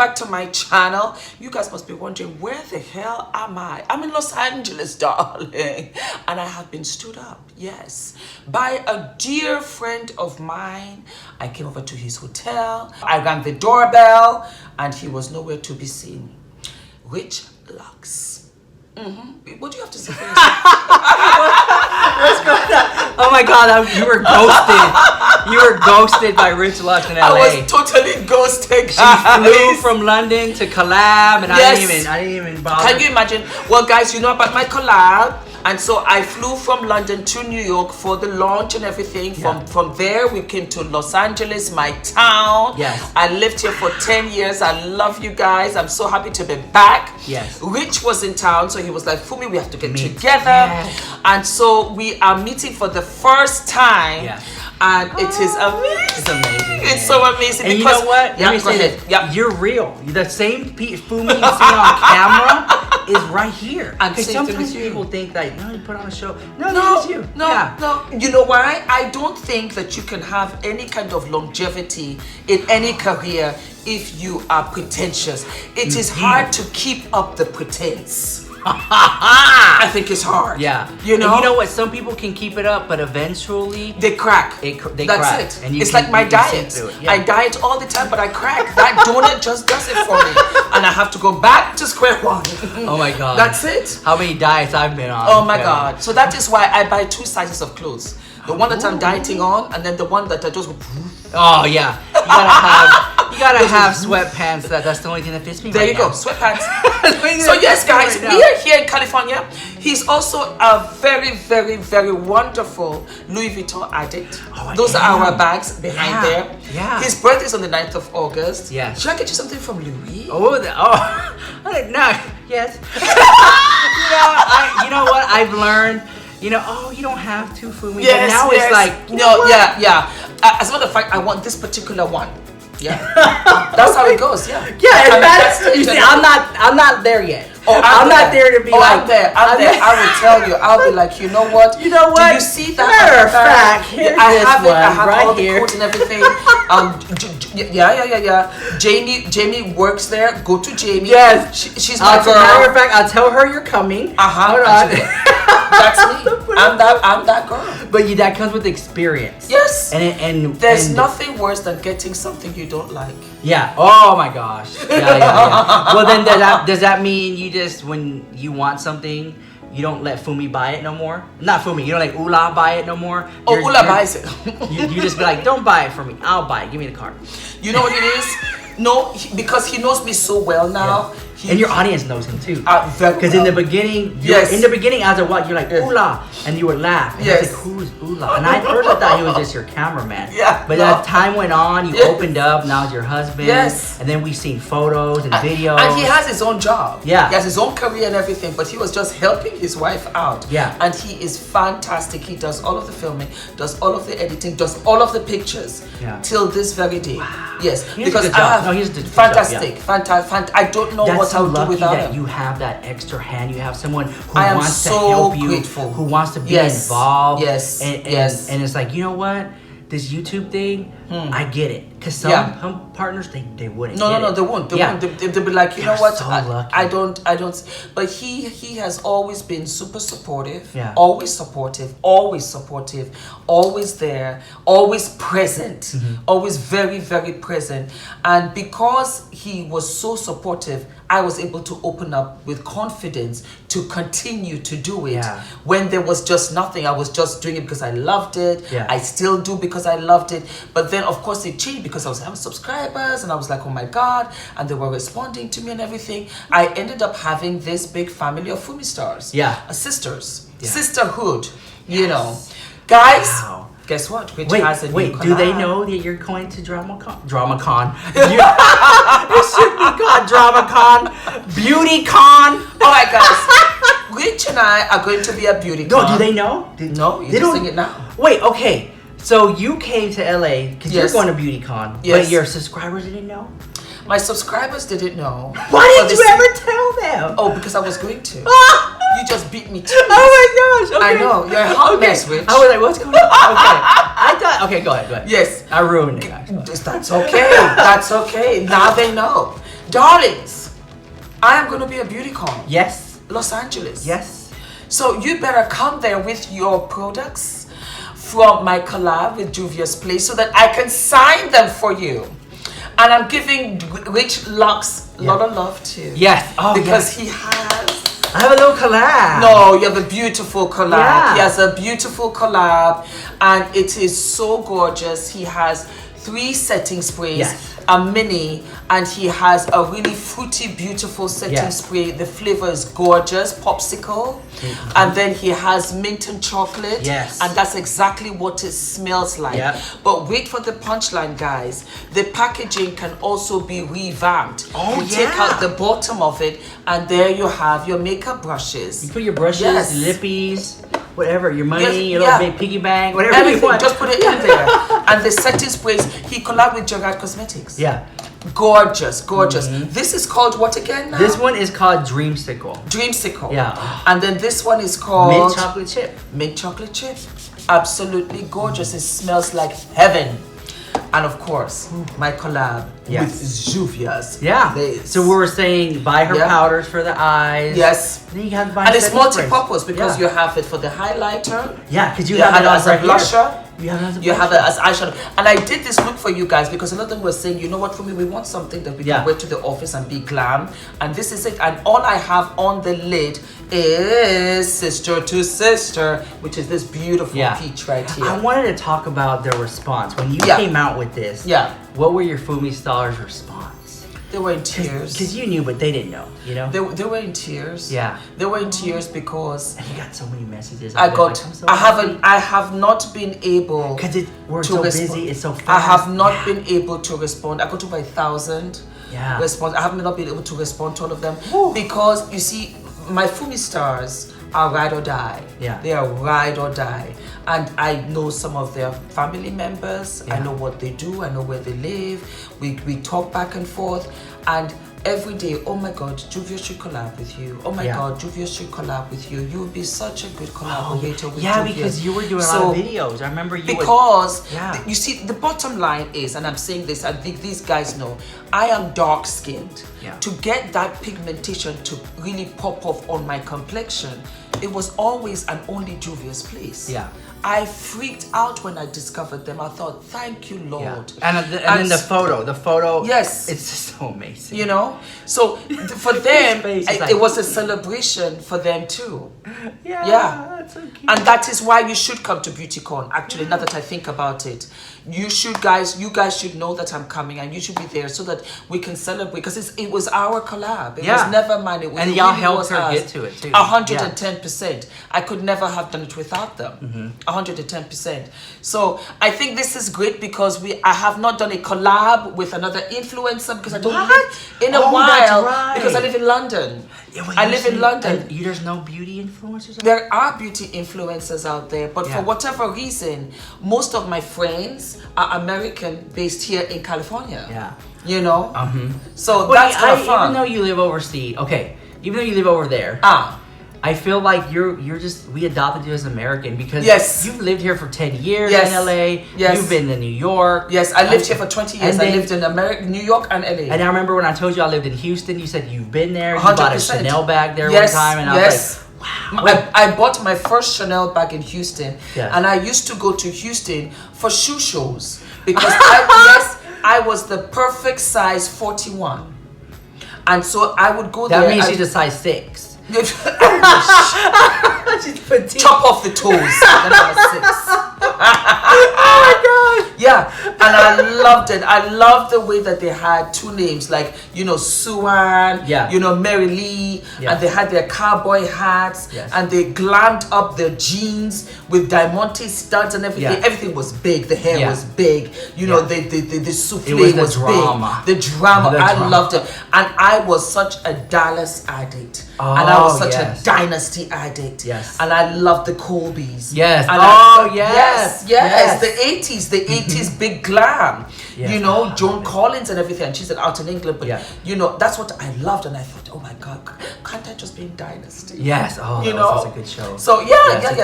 back to my channel. You guys must be wondering, where the hell am I? I'm in Los Angeles, darling. And I have been stood up, yes, by a dear friend of mine. I came over to his hotel. I rang the doorbell and he was nowhere to be seen. Which LUX? What do you have to say for yourself? What's going on? Oh my God, you were ghosted. You were ghosted by Rich Lux in LA. I was totally ghosted. She flew from London to Collab, and yes. I didn't even bother. Can you imagine? Well, guys, you know about my collab. And so I flew from London to New York for the launch and everything. From there, we came to Los Angeles, my town. Yes. I lived here for 10 years. I love you guys. I'm so happy to be back. Yes. Rich was in town, so he was like, Fumi, we have to get together. Yes. And so we are meeting for the first time. Yes. And it is amazing. It's amazing. It's so amazing. And because, you know what? Yeah, Let me go say ahead. this. Yeah. You're real. The same Fumi you see on camera is right here. And because same thing sometimes with you. people think that, no, you put on a show. No, it's you. no, Yeah. no. You know why? I don't think that you can have any kind of longevity in any career if you are pretentious. It is hard to keep up the pretense. I think it's hard. Yeah. You know? And you know what? Some people can keep it up, but eventually they crack. They That's crack. it. And it's like my diet. Yeah. I diet all the time, but I crack. That donut just does it for me. And I have to go back to square one. Oh my God. That's it. How many diets I've been on. Oh my God. So that is why I buy 2 sizes of clothes. The one that I'm dieting on, and then the one that I just... Oh yeah. You gotta have sweatpants. That's the only thing that fits me. There right you go, now. sweatpants. So yes, guys, we are here in California. He's also a very, very, very wonderful Louis Vuitton addict. Oh, Those are our bags behind there. Yeah. His birthday is on the 9th of August. Yeah. Should I get you something from Louis? Oh, no. Yes. You know what? I've learned. You know, you don't have to, Fumi. Yes, but now it's like, no, yeah. As a matter of fact, I want this particular one. Yeah, that's how it goes. Yeah, yeah. You see, I'm not there yet. Oh, I'm not there to be like. I'm there. I will tell you. I'll be like, you know what? You know what? Do you see that? Matter of fact, here's I this have it. I have right all here. the codes and everything. Yeah. Jamie works there. Go to Jamie. Yes, she's my girl. Matter of fact, I'll tell her you're coming. Hold on. That's me. I'm that girl. But that comes with experience. Yes. And there's nothing worse than getting something you don't like. Yeah. Oh my gosh. Yeah. Well, then does that mean you just, when you want something, you don't let Fumi buy it no more? Not Fumi. You don't let Ula buy it no more? Ula buys it. you just be like, don't buy it for me. I'll buy it. Give me the card. You know what it is? No, because he knows me so well now. Yeah. And your audience knows him too. Because in the beginning, as a what, you're like, Ula, and you would laugh. And yes. Like, who's Ula? And I first thought he was just your cameraman. Yeah. But as time went on, you opened up, now it's your husband. Yes. And then we've seen photos and videos. And he has his own job. Yeah. He has his own career and everything, but he was just helping his wife out. Yeah. And he is fantastic. He does all of the filming, does all of the editing, does all of the pictures. Yeah. Till this very day. Wow. Yes. He because a good job. No, he's a good fantastic. job, Fantastic. I don't know what I would do without him. You have that extra hand. You have someone who I am wants so to help you, grateful. who wants to be involved. Yes. And it's like, you know what? This YouTube thing, I get it. Because some partners, they wouldn't. No, they won't. They won't. They'll be like, you know what? So lucky. I don't. But he has always been super supportive. Yeah. Always supportive. Always there. Always present. Always very, very present. And because he was so supportive, I was able to open up with confidence to continue to do it. Yeah. When there was just nothing, I was just doing it because I loved it. Yeah. I still do because I loved it. But then, of course, it changed because I was having subscribers and I was like, oh my God, and they were responding to me and everything. I ended up having this big family of Fumi stars. Yeah. Sisters. Yeah. Sisterhood. You know. Guys. Wow. Guess what? Which Wait, has a new do they collab. know that you're going to DramaCon? It should be called DramaCon. BeautyCon. All right, guys. Rich and I are going to be a beauty con. No, do they know? No, you just sing it now. Wait, okay. So you came to LA because you're going to BeautyCon, but your subscribers didn't know? My subscribers didn't know. Why didn't you ever tell them? Oh, because I was going to. You just beat me to it. Oh my gosh. Okay. I know. You're a hot mess, Rich. I was like, what's going on? Okay. Okay, go ahead. Yes. I ruined it. Actually. That's okay. That's okay. Now they know. Darlings, I am going to be a BEAUTYCON. Yes. Los Angeles. Yes. So you better come there with your products from my collab with Juvia's Place so that I can sign them for you. And I'm giving Rich LUX a lot of love too. Yes. Oh, because he has... I have a little collab. No, you have a beautiful collab. Yeah. He has a beautiful collab and it is so gorgeous. He has 3 setting sprays, a mini, and he has a really fruity, beautiful setting spray. The flavor is gorgeous, popsicle. And then he has mint and chocolate. Yes. And that's exactly what it smells like. But wait for the punchline, guys. The packaging can also be revamped. Oh, you take out the bottom of it and there you have your makeup brushes. You put your brushes, lippies, whatever, your money, your little big piggy bank, whatever everything, you want. just put it in there. And the setting sprays, he collabed with Gerard Cosmetics. Yeah. Gorgeous, gorgeous. This is called what again now? This one is called Dreamsicle. Dreamsicle. Yeah. And then this one is called... Mint chocolate chip. Mint chocolate chip. Absolutely gorgeous. It smells like heaven. And of course, my collab with Juvia's Place. So we were saying buy her powders for the eyes. Yes. Then you have to buy and it's multi-purpose because you have it for the highlighter. Yeah, because you have it as a blusher. You have it as eyeshadow. And I did this look for you guys because a lot of them were saying, you know what, Fumi, we want something that we can wear to the office and be glam. And this is it. And all I have on the lid is Sister to Sister, which is this beautiful peach right here. I wanted to talk about the response. When you came out with this, what were your Fumi Stars response? They were in tears. Because you knew, but they didn't know, you know? They were in tears. Yeah. They were in tears because... And you got so many messages. I have not been able... Because we're so busy, it's so fast. I have not been able to respond. I got over 1,000 response. I haven't not been able to respond to all of them. Because, you see, my Fumi Stars are ride or die. Yeah. They are ride or die. And I know some of their family members. I know what they do. I know where they live. We talk back and forth. And every day, oh my God, Juvia should collab with you. Oh my God, Juvia should collab with you. You would be such a good collaborator with Juvia. Because you were doing a lot of videos. I remember you you see, the bottom line is, and I'm saying this, I think these guys know, I am dark skinned. To get that pigmentation to really pop off on my complexion, it was always and only Juvia's Place. I freaked out when I discovered them. I thought, thank you, Lord. And then the photo, it's just so amazing. You know? So for them, it was a celebration for them too. That's so cute. And that is why you should come to BEAUTYCON. Actually, now that I think about it, you guys should know that I'm coming and you should be there so that we can celebrate, because it was our collab. It was never mine. It was, and y'all helped her get to it too. 110%. I could never have done it without them. 110%. So I think this is great because I have not done a collab with another influencer because I don't live in a while because I live in London. I live in London. There's no beauty influencers? There are beauty influencers out there, but for whatever reason, most of my friends are American based here in California. You know? So that's kind of fun. Even though you live overseas, even though you live over there, I feel like we adopted you as American because you've lived here for 10 years in LA. You've been to New York. I lived here for 20 years. I lived in New York and LA. And I remember when I told you I lived in Houston, you said you've been there. You 100%. bought a Chanel bag there one time. And I was like, wow. I bought my first Chanel bag in Houston. And I used to go to Houston for shoe shows because I was the perfect size 41. And so I would go there. That means she's a size 6. She's petite. Chop off the toes. Then I was 6. Oh my God. And I loved it. I loved the way that they had 2 names, like, you know, Suan, you know, Mary Lee, and they had their cowboy hats, and they glammed up their jeans with diamante studs and everything. Everything was big. The hair was big. You know, the souffle was drama. Big. The drama. I loved it. And I was such a Dallas addict. And I was such a Dynasty addict. And I loved the Colbys. And the 80s big glam. You know, Joan Collins and everything. And she's out in England. But, you know, that's what I loved. And I thought, oh my God, can't I just be in Dynasty? You know? That was a good show. So,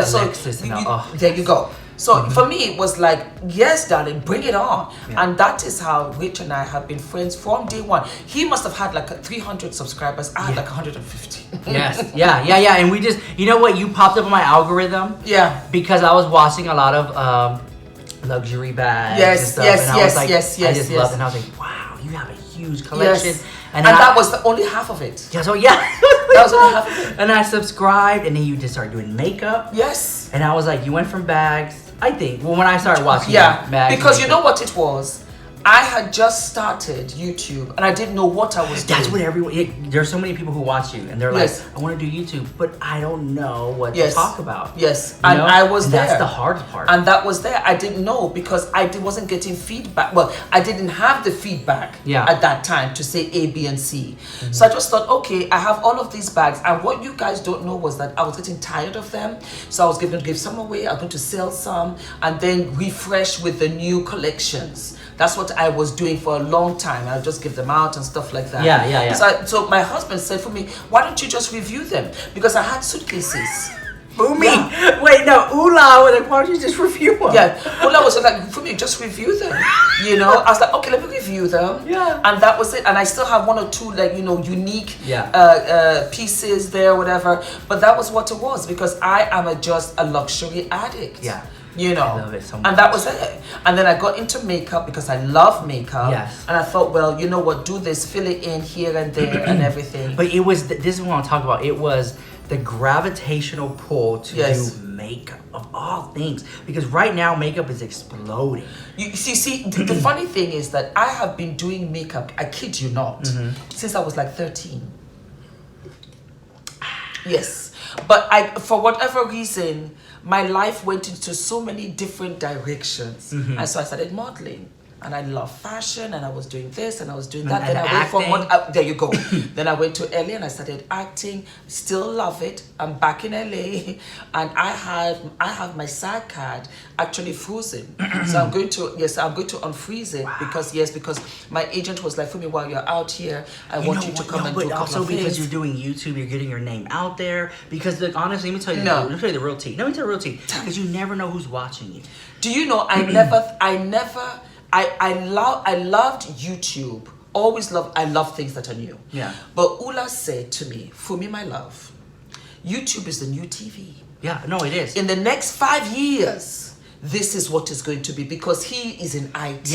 So, there you go. So for me, it was like, yes, darling, bring it on. Yeah. And that is how Rich and I have been friends from day one. He must have had like 300 subscribers. I had like 150. Yes. Yeah. And we just, you know what? You popped up on my algorithm. Yeah. Because I was watching a lot of luxury bags. Yes, and stuff, yes, and I yes, was like, yes, I just loved it. yes. And I was like, wow, you have a huge collection. Yes. And that was only half of it. Yeah, so yeah. That was only half of it. And I subscribed, and then you just started doing makeup. Yes. And I was like, you went from bags, I think, well, when I started watching bags. Because you know what it was? I had just started YouTube and I didn't know what I was doing. That's what everyone, there's so many people who watch you and they're like, I want to do YouTube, but I don't know what to talk about. Yes, you and know? I was there. That's the hard part. And that was there. I didn't know because I wasn't getting feedback. Well, I didn't have the feedback at that time to say A, B, and C. So I just thought, okay, I have all of these bags. And what you guys don't know was that I was getting tired of them. So I was going to give some away. I was going to sell some and then refresh with the new collections. That's what I was doing for a long time. I'll just give them out and stuff like that. Yeah. So my husband said for me, why don't you just review them? Because I had suitcases. Fumi, wait, no, Ula, why don't you just review them? Yeah, Ula was like, Fumi, just review them. You know, I was like, okay, let me review them. Yeah. And that was it. And I still have one or two, like, you know, unique pieces there, whatever. But that was what it was because I am just a luxury addict. Yeah. You know, I love it so much. And that was it. And then I got into makeup because I love makeup. Yes. And I thought, well, you know what, do this, fill it in here and there and everything. But it was, this is what I'm talking about. It was the gravitational pull to do makeup of all things. Because right now, makeup is exploding. You see, the funny thing is that I have been doing makeup, I kid you not, since I was like 13. Yes. But for whatever reason, my life went into so many different directions. And so I started modeling. And I love fashion, and I was doing this, and I was doing that. And then I went from there you go. Then I went to LA, and I started acting. Still love it. I'm back in LA, and I have my SAG card actually frozen. So I'm going to unfreeze it because my agent was like, Fumi, while you're out here, I want you to come and do a couple also of because things. you're doing YouTube, you're getting your name out there. Because honestly, let me tell you the real tea. Let me tell you the real tea. Because you never know who's watching you. Do you know? I loved YouTube. I love things that are new. Yeah. But Ula said to me, Fumi, my love, YouTube is the new TV. Yeah, no, it is. In the next 5 years, this is what it's going to be because he is in IT.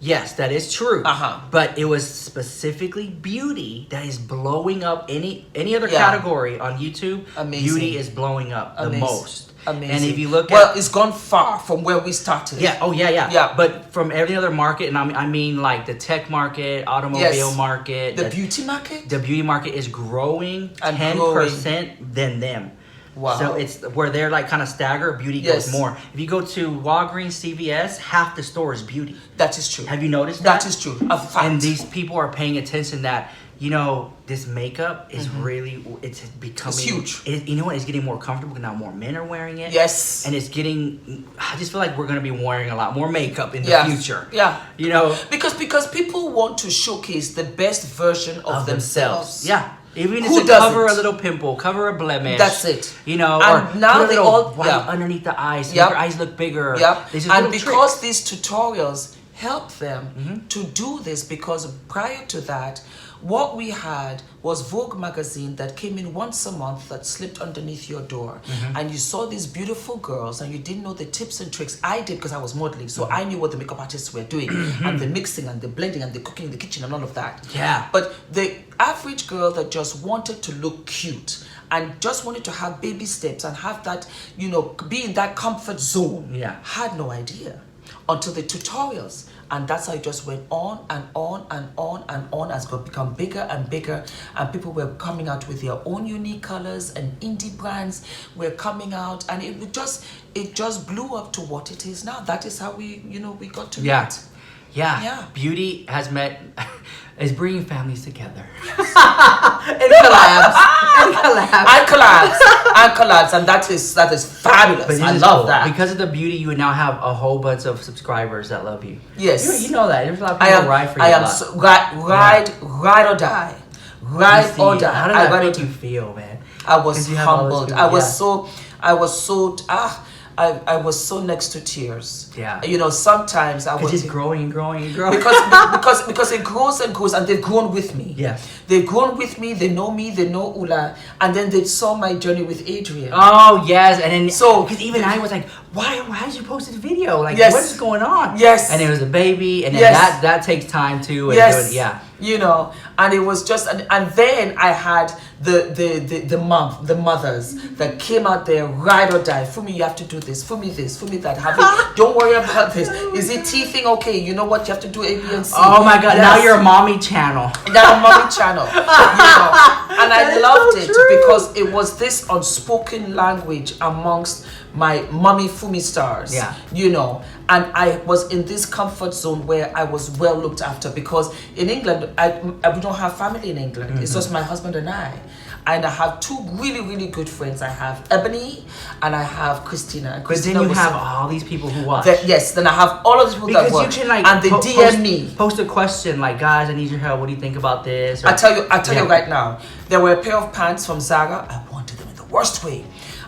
Yes, that is true. Uh-huh. But it was specifically beauty that is blowing up any other category on YouTube. Amazing. Beauty is blowing up the most. Amazing. And if you look it's gone far from where we started. Yeah. Oh, yeah. But from every other market, and I mean like the tech market, automobile market, the beauty market. The beauty market is growing 10% than them. Wow. So it's where they're like kind of staggered. Beauty goes more. If you go to Walgreens, CVS, half the store is beauty. That is true. Have you noticed that? That is true. A fact. And these people are paying attention that, you know, this makeup is really, it's becoming... It's huge. You know what? It's getting more comfortable now. More men are wearing it. Yes. And it's getting... I just feel like we're going to be wearing a lot more makeup in the future. Yeah. You know? Because people want to showcase the best version of themselves. Yeah. Even if it's cover a little pimple, cover a blemish. That's it. You know, and or now put a they little all white underneath the eyes. Your eyes look bigger. And because these tutorials help them to do this, because prior to that, what we had was Vogue magazine that came in once a month that slipped underneath your door. And you saw these beautiful girls and you didn't know the tips and tricks. I did because I was modeling. So I knew what the makeup artists were doing and the mixing and the blending and the cooking in the kitchen and all of that. Yeah. But the average girl that just wanted to look cute and just wanted to have baby steps and have that, you know, be in that comfort zone, had no idea until the tutorials. And that's how it just went on and on and on and on as it become bigger and bigger. And people were coming out with their own unique colors, and indie brands were coming out, and it just blew up to what it is now. That is how we got to meet. Yeah. Beauty is bringing families together. Yes. and collabs, and that is fabulous. I love that. Because of the beauty, you would now have a whole bunch of subscribers that love you. Yes, you know that. There's a lot of people who ride for you. Ride or die. Ride or die. How did that make you feel, man? I was humbled. I was so I was so next to tears. Yeah. You know, sometimes I was just growing and growing and growing. because it grows and grows, and they've grown with me. Yes. They've grown with me. They know me. They know Ula, and then they saw my journey with Adrian. Oh yes, and then so because even I was like, why did you post this video? Like, yes. what is going on? Yes. And it was a baby, and then yes. that takes time too. And yes. Yeah. You know, and it was just, and then I had the mothers that came out there, ride or die. Fumi, you have to do this. Fumi this. Fumi that. Don't worry about this. Is it teething? Okay, you know what? You have to do A, B, and C. Oh my God! Yes. Now you're a mommy channel. Now a mommy channel. You know, and I loved it because it was this unspoken language amongst my mommy Fumi stars. Yeah. You know, and I was in this comfort zone where I was well looked after, because in England, we don't have family in England. Mm-hmm. It's just my husband and I. And I have two really, really good friends. I have Ebony and I have Christina. And Christina, but then you have all these people who watch. Yes, then I have all of the people that watch. You can, like, and they DM me. Post a question like, guys, I need your help. What do you think about this? Or, I tell you right now. There were a pair of pants from Zara. I wanted them in the worst way.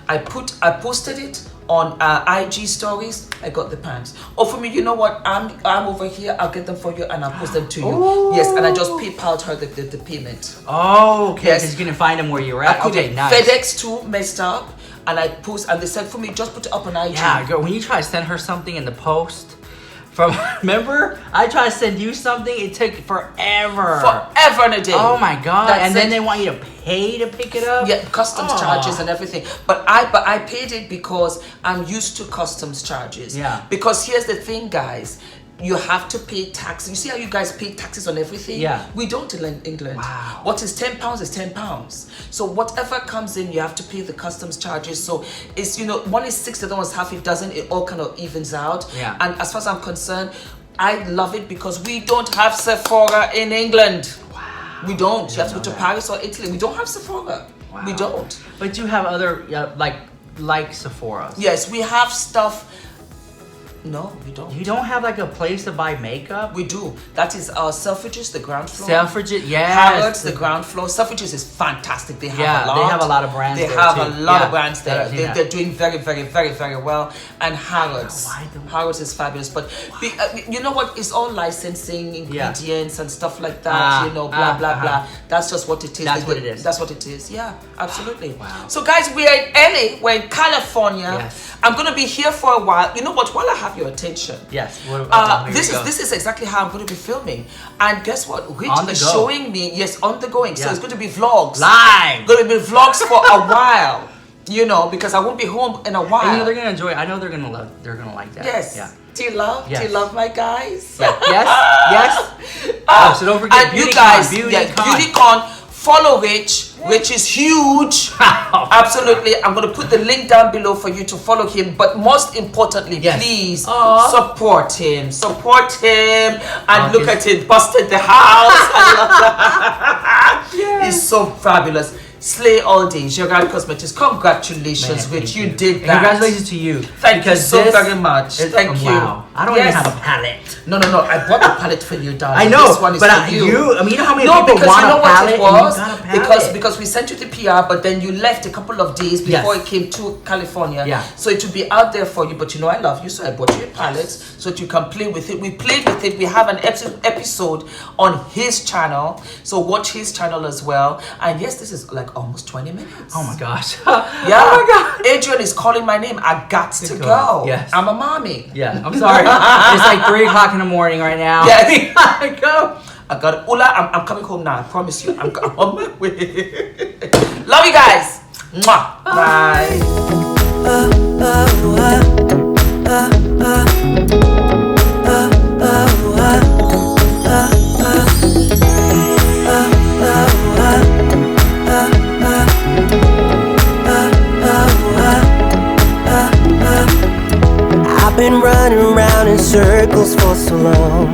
I posted it on IG stories. I got the pants. Oh, for me, you know what? I'm over here. I'll get them for you and I'll post them to you. Ooh. Yes, and I just PayPal'd her the payment. Oh, okay. Yes. Because you couldn't find them where you were at. Okay, nice. FedEx too messed up, and I post, and they said for me, just put it up on IG. Yeah, girl. When you try to send her something in the post. Remember, I tried to send you something. It took forever. Forever and a day. Oh my God! That's then they want you to pay to pick it up. Yeah, customs charges and everything. But I paid it because I'm used to customs charges. Yeah. Because here's the thing, guys. You have to pay tax. You see how you guys pay taxes on everything? Yeah. We don't in England. Wow. What is £10 is £10. So whatever comes in, you have to pay the customs charges. So it's, you know, one is 6, the other one's half. It doesn't. It all kind of evens out. Yeah. And as far as I'm concerned, I love it because we don't have Sephora in England. Wow. We don't. You have to go to Paris or Italy. We don't have Sephora. Wow. We don't. But you have other like Sephora. Yes, we have stuff. No, we don't. You don't have like a place to buy makeup? We do. That is Selfridges, the ground floor. Selfridges, yes. Harrods, the ground floor. Selfridges is fantastic. They have a lot. They have a lot of brands They there have too. a lot of brands there. Yeah. They're doing very, very, very, very well. And Harrods. Harrods is fabulous. But you know what? It's all licensing, ingredients and stuff like that. You know, blah, blah, blah. That's just what it is. That's what it is. That's what it is. Yeah, absolutely. Wow. So guys, we are in LA. We're in California. Yes. I'm going to be here for a while. You know what? While I have your attention. Yes. This is exactly how I'm going to be filming. And guess what? Rich On the is go. showing me, yes, on the going. So it's going to be vlogs. Live. Going to be vlogs for a while. You know, because I won't be home in a while. And you know, they're gonna enjoy it. I know they're gonna like that. Yes. Yeah. Do you love? Yes. Do you love my guys? Yeah. Yes. So don't forget and BeautyCon. you guys, BeautyCon. BeautyCon. Follow Rich. Rich is huge. Absolutely. I'm going to put the link down below for you to follow him. But most importantly, please support him. Support him. And look at it. Busted the house. I love that. Yes. It's so fabulous. Slay all day. Gerard Cosmetics. Congratulations, Rich. You did that. And congratulations to you. Thank you so very much. Thank you. Wow. I don't even have a palette. No. I bought the palette for you, darling. I know, this one is but for you. You know how many people want a palette, and you got a palette? Because we sent you the PR, but then you left a couple of days before it came to California. Yeah. So it would be out there for you, but you know I love you, so I bought you a palette so that you can play with it. We played with it. We have an episode on his channel, so watch his channel as well. And yes, this is like almost 20 minutes. Oh my gosh. Yeah. Oh my God. Adrian is calling my name. I got to go. Yes. I'm a mommy. Yeah. I'm sorry. It's like 3 o'clock in the morning right now. Yes. I go. I got it. Ula, I'm coming home now. I promise you. I'm on my way. Love you guys. Mwah. Bye. I've been running around in circles for so long.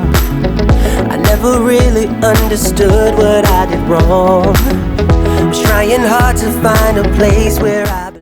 I never really understood what I did wrong. I was trying hard to find a place where I